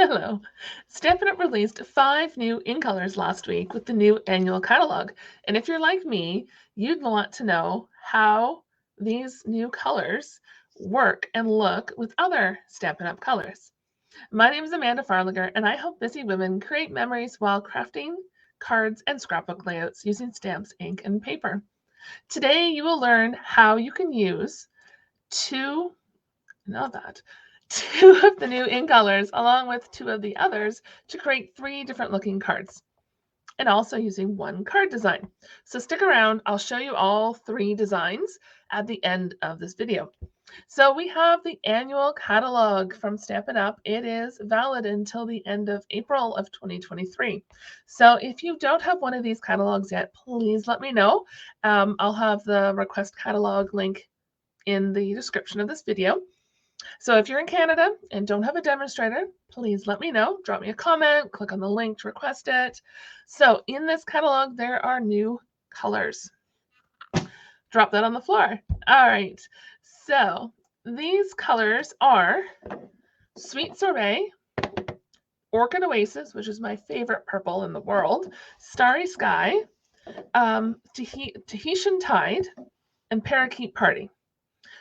Hello. Stampin' Up! Released 5 new ink colors last week with the new annual catalog. And if you're like me, you'd want to know how these new colors work and look with other Stampin' Up! Colors. My name is Amanda Farlinger, and I help busy women create memories while crafting cards and scrapbook layouts using stamps, ink, and paper. Today, you will learn how you can use two Know that. Two of the new ink colors, along with two of the others, to create 3 different looking cards, and also using one card design. So stick around, I'll show you all 3 designs at the end of this video. So we have the annual catalog from Stampin' Up! It is valid until the end of April of 2023. So if you don't have one of these catalogs yet, please let me know. I'll have the request catalog link in the description of this video. So if you're in Canada and don't have a demonstrator, please let me know. Drop me a comment, click on the link to request it. So in this catalog, there are new colors. Drop that on the floor. All right. So these colors are Sweet Sorbet, Orchid Oasis, which is my favorite purple in the world, Starry Sky, Tahitian Tide, and Parakeet Party.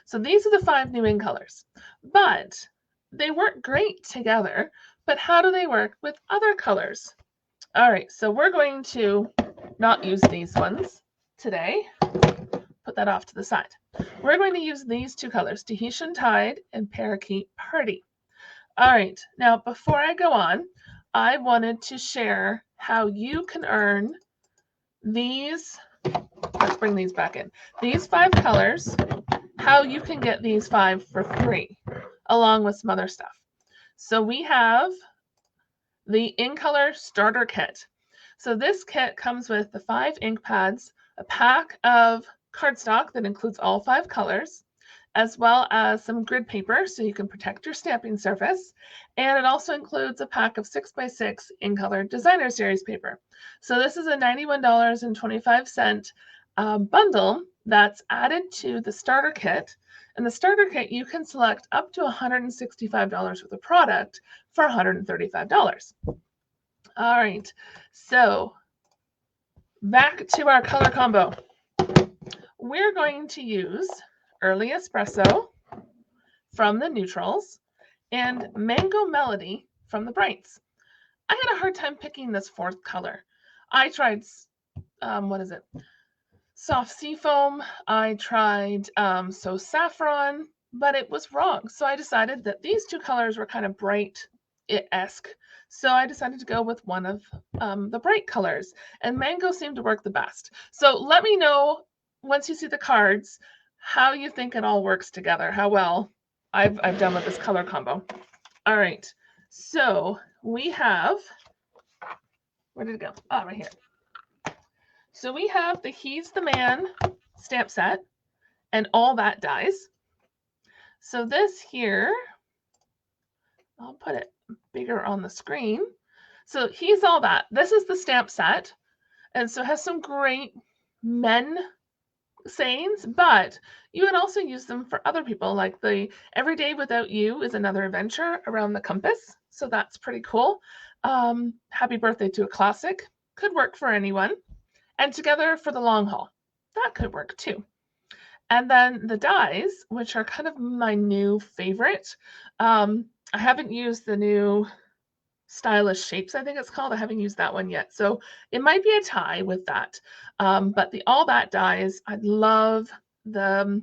So these are the 5 new ink colors, but they work great together. But how do they work with other colors? All right, so we're going to not use these ones today. Put that off to the side. We're going to use these 2 colors, Tahitian Tide and Parakeet Party. All right, now before I go on, I wanted to share how you can earn these. Let's bring these back in. These 5 colors, how you can get these 5 for free, along with some other stuff. So we have the ink color starter kit. So this kit comes with the 5 ink pads, a pack of cardstock that includes all 5 colors, as well as some grid paper so you can protect your stamping surface. And it also includes a pack of 6x6 ink color designer series paper. So this is a $91.25 bundle that's added to the starter kit. And the starter kit, you can select up to $165 worth of product for $135. All right, so back to our color combo. We're going to use Early Espresso from the neutrals and Mango Melody from the brights. I had a hard time picking this 4th color. I tried, soft seafoam. I tried So Saffron, but it was wrong. So I decided that these 2 colors were kind of bright-esque. So I decided to go with one of the bright colors, and mango seemed to work the best. So let me know once you see the cards how you think it all works together, how well I've done with this color combo. All right, so we have, where did it go? Oh, right here. So we have the He's the Man stamp set and all that dies. So this here, I'll put it bigger on the screen. So He's All That. This is the stamp set. And so it has some great men sayings, but you can also use them for other people, like the Every Day Without You is Another Adventure Around the Compass. So that's pretty cool. Happy Birthday to a Classic could work for anyone. And Together for the Long Haul, that could work too. And then the dies, which are kind of my new favorite. I haven't used the new Stylish Shapes, I think it's called. I haven't used that one yet. So it might be a tie with that. But the All That dies, I love the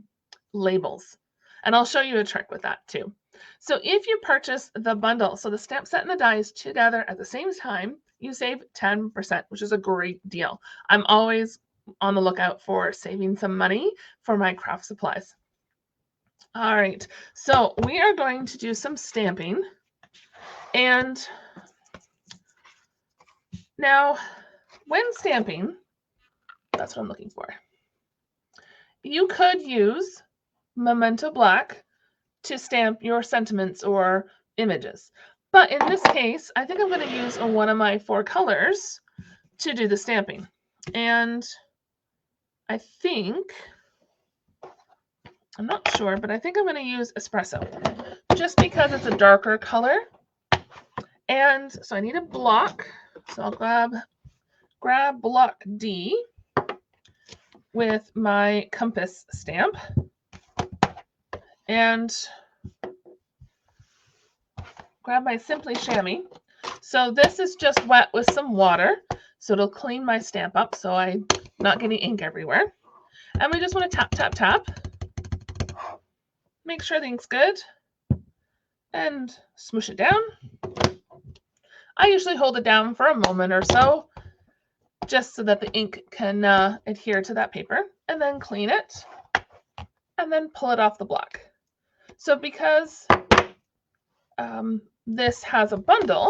labels. And I'll show you a trick with that too. So if you purchase the bundle, so the stamp set and the dies together at the same time, you save 10%, which is a great deal. I'm always on the lookout for saving some money for my craft supplies. All right, so we are going to do some stamping. And now, when stamping, that's what I'm looking for. You could use Memento Black to stamp your sentiments or images. But in this case, I think I'm going to use one of my 4 colors to do the stamping. And I think, I'm not sure, but I think I'm going to use Espresso just because it's a darker color And so I need a block. So I'll grab block D with my compass stamp and grab my Simply Chamois. So this is just wet with some water, so it'll clean my stamp up so I'm not getting ink everywhere. And we just want to tap, tap, tap. Make sure the ink's good and smoosh it down. I usually hold it down for a moment or so just so that the ink can adhere to that paper, and then clean it and then pull it off the block. So because this has a bundle,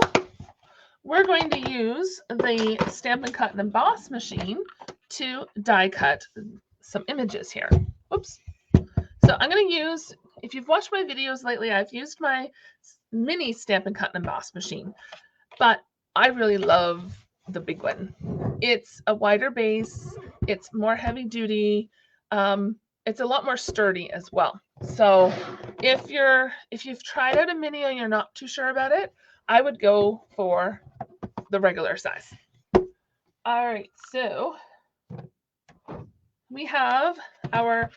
we're going to use the Stampin' Cut and Emboss machine to die cut some images here. Oops. So I'm going to use, if you've watched my videos lately, I've used my mini Stampin' Cut and Emboss machine, but I really love the big one. It's a wider base, it's more heavy duty, it's a lot more sturdy as well. So if you've tried out a mini and you're not too sure about it, I would go for the regular size. All right, so we have our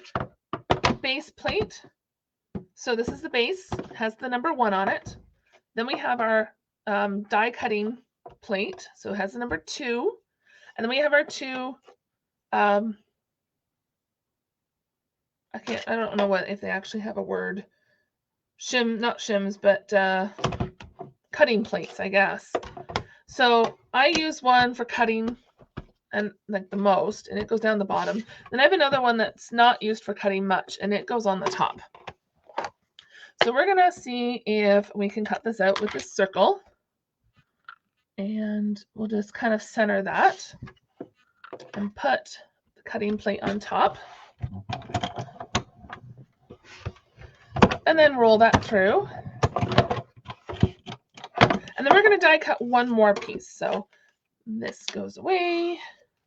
base plate. So this is the base, has the number 1 on it. Then we have our die cutting plate, so it has the number 2. And then we have our 2 I don't know if they actually have a word. Not shims, but cutting plates, I guess. So I use one for cutting and like the most, and it goes down the bottom. Then I have another one that's not used for cutting much, and it goes on the top. So we're gonna see if we can cut this out with this circle. And we'll just kind of center that and put the cutting plate on top. And then roll that through. And then we're going to die cut one more piece. So this goes away.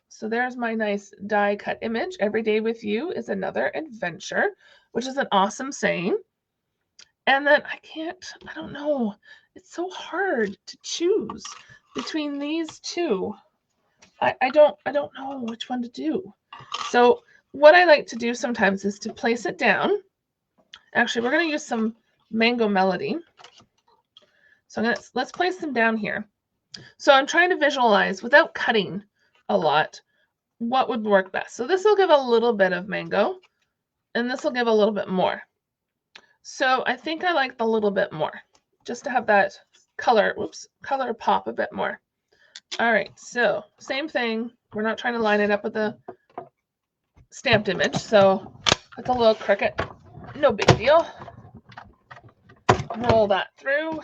So there's my nice die cut image. Every day with you is another adventure, which is an awesome saying. And then I don't know. It's so hard to choose between these two. I don't know which one to do. So what I like to do sometimes is to place it down. Actually, we're going to use some Mango Melody. So let's place them down here. So I'm trying to visualize without cutting a lot what would work best. So this will give a little bit of mango, and this will give a little bit more. So I think I like the little bit more, just to have that color pop a bit more. All right, so same thing. We're not trying to line it up with the stamped image, so it's a little crooked. No big deal. Roll that through.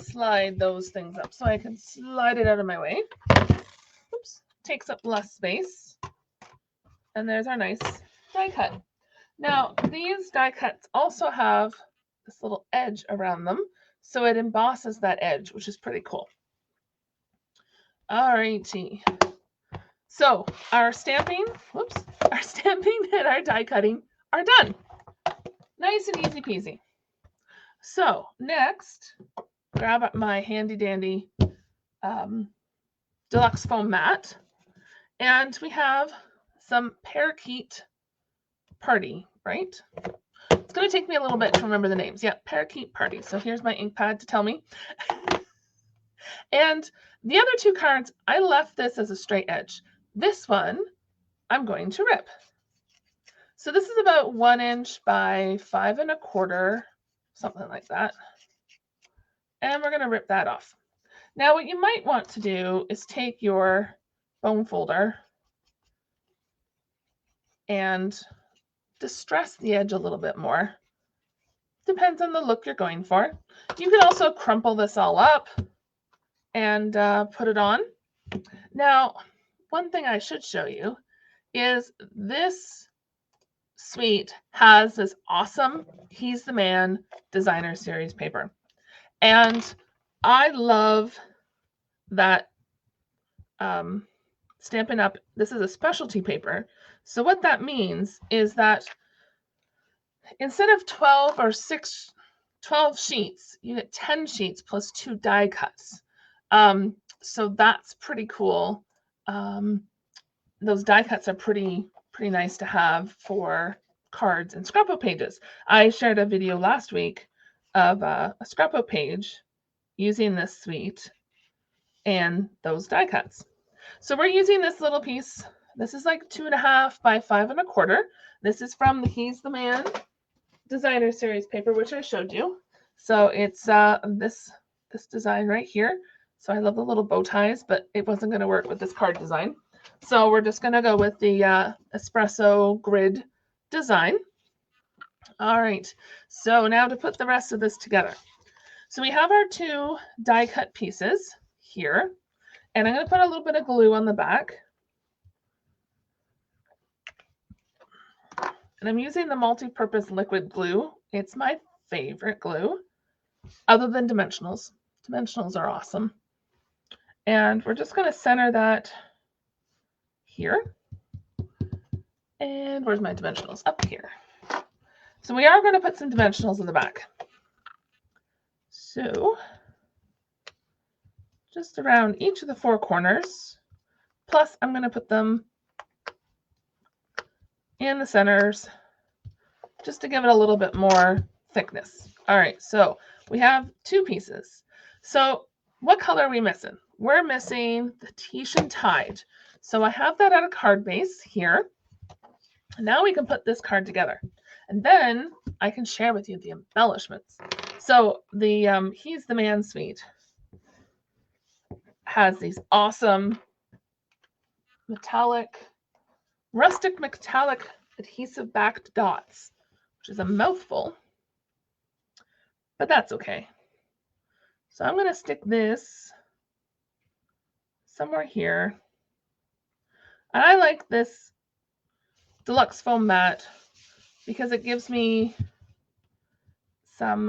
Slide those things up so I can slide it out of my way. Oops, takes up less space. And there's our nice die cut. Now, these die cuts also have this little edge around them, so it embosses that edge, which is pretty cool. All righty. So our stamping and our die cutting are done. Nice and easy peasy. So next, grab up my handy dandy deluxe foam mat, and we have some Parakeet Party, right? It's going to take me a little bit to remember the names. Yeah, Parakeet Party. So here's my ink pad to tell me. And the other 2 cards, I left this as a straight edge. This one, I'm going to rip. So this is about 1 inch by 5 1/4, something like that. And we're going to rip that off. Now, what you might want to do is take your bone folder and distress the edge a little bit more. Depends on the look you're going for. You can also crumple this all up and put it on. Now, one thing I should show you is this suite has this awesome He's the Man designer series paper. And I love that Stampin' Up, this is a specialty paper. So what that means is that instead of 12 or 6 12 sheets, you get 10 sheets plus 2 die cuts. So that's pretty cool. Those die cuts are pretty nice to have for cards and scrapbook pages. I shared a video last week of a scrapbook page using this suite and those die cuts. So we're using this little piece. This is like 2.5 by 5.25. This is from the He's the Man designer series paper, which I showed you. So it's this design right here. So I love the little bow ties, but it wasn't going to work with this card design. So we're just going to go with the espresso grid design. All right, so now to put the rest of this together. So we have our 2 die cut pieces here, and I'm going to put a little bit of glue on the back. And I'm using the multi-purpose liquid glue. It's my favorite glue, other than dimensionals. Dimensionals are awesome. And we're just going to center that here. And where's my dimensionals? Up here. So we are going to put some dimensionals in the back. So just around each of the 4 corners. Plus I'm going to put them in the centers just to give it a little bit more thickness. All right, so we have 2 pieces. So what color are we missing? We're missing the Tahitian Tide. So I have that at a card base here. Now we can put this card together. And then I can share with you the embellishments. So the He's the Man suite has these awesome rustic metallic adhesive backed dots, which is a mouthful, but that's okay. So I'm going to stick this somewhere here. And I like this deluxe foam mat because it gives me some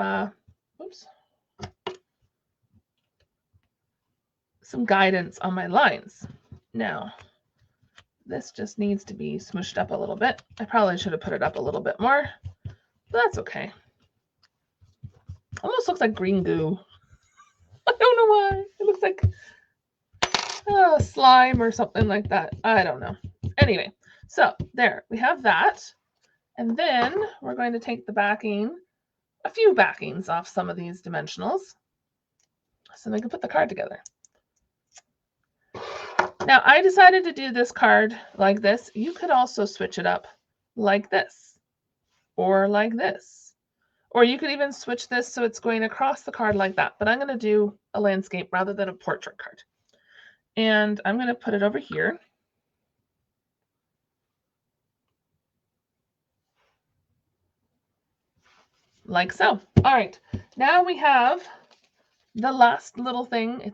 guidance on my lines. Now, this just needs to be smushed up a little bit. I probably should have put it up a little bit more, but that's okay. Almost looks like green goo. I don't know why. It looks like slime or something like that. I don't know. Anyway, so there, we have that. And then we're going to take the backing, a few backings off some of these dimensionals so they can put the card together. Now, I decided to do this card like this. You could also switch it up like this or like this. Or you could even switch this so it's going across the card like that. But I'm going to do a landscape rather than a portrait card. And I'm going to put it over here. Like so. All right. Now we have the last little thing.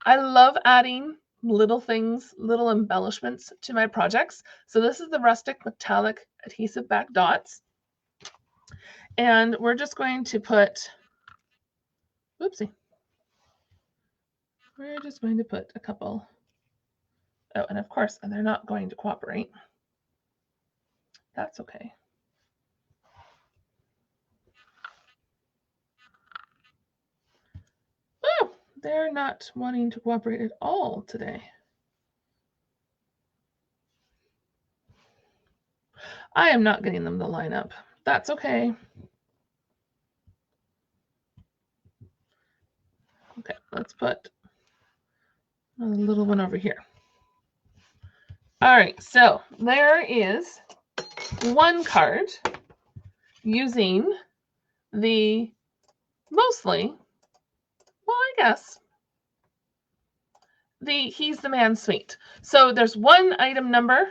I love adding little things, little embellishments to my projects. So this is the rustic metallic adhesive back dots. And we're just going to put, whoopsie. We're just going to put a couple. Oh, and of course, they're not going to cooperate. That's okay. Oh, they're not wanting to cooperate at all today. I am not getting them to line up. That's okay. Okay, let's put a little one over here. All right, so there is one card using the mostly, well, I guess, the He's the Man suite. So there's one item number,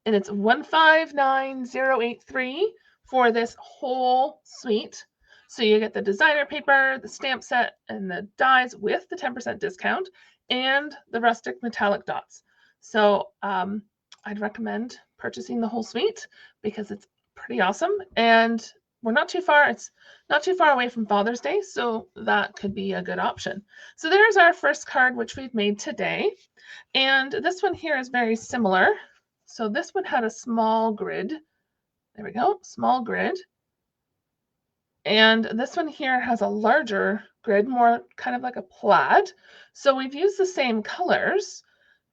and it's 159083 for this whole suite. So you get the designer paper, the stamp set, and the dies with the 10% discount, and the rustic metallic dots. So I'd recommend purchasing the whole suite because it's pretty awesome. And we're not too far. It's not too far away from Father's Day, so that could be a good option. So there's our first card, which we've made today. And this one here is very similar. So this one had a small grid. There we go, small grid. And this one here has a larger grid, more kind of like a plaid. So we've used the same colors,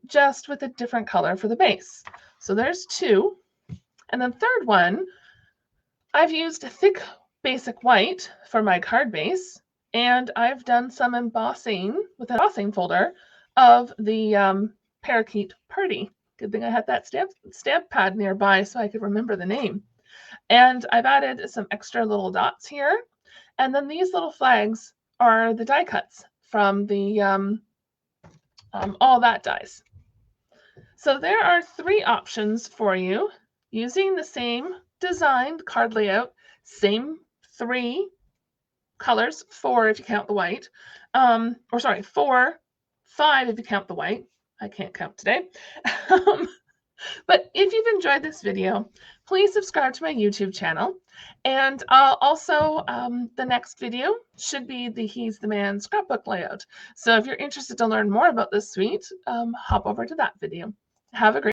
just with a different color for the base. So there's two. And then third one, I've used thick basic white for my card base, and I've done some embossing with an embossing folder of the Parakeet Party. Good thing I had that stamp pad nearby so I could remember the name. And I've added some extra little dots here. And then these little flags are the die cuts from the All That dies. So there are three options for you using the same designed card layout, same three colors, four if you count the white, or sorry, four, five if you count the white. I can't count today. But if you've enjoyed this video, please subscribe to my YouTube channel. And also, the next video should be the He's the Man scrapbook layout. So if you're interested to learn more about this suite, hop over to that video. Have a great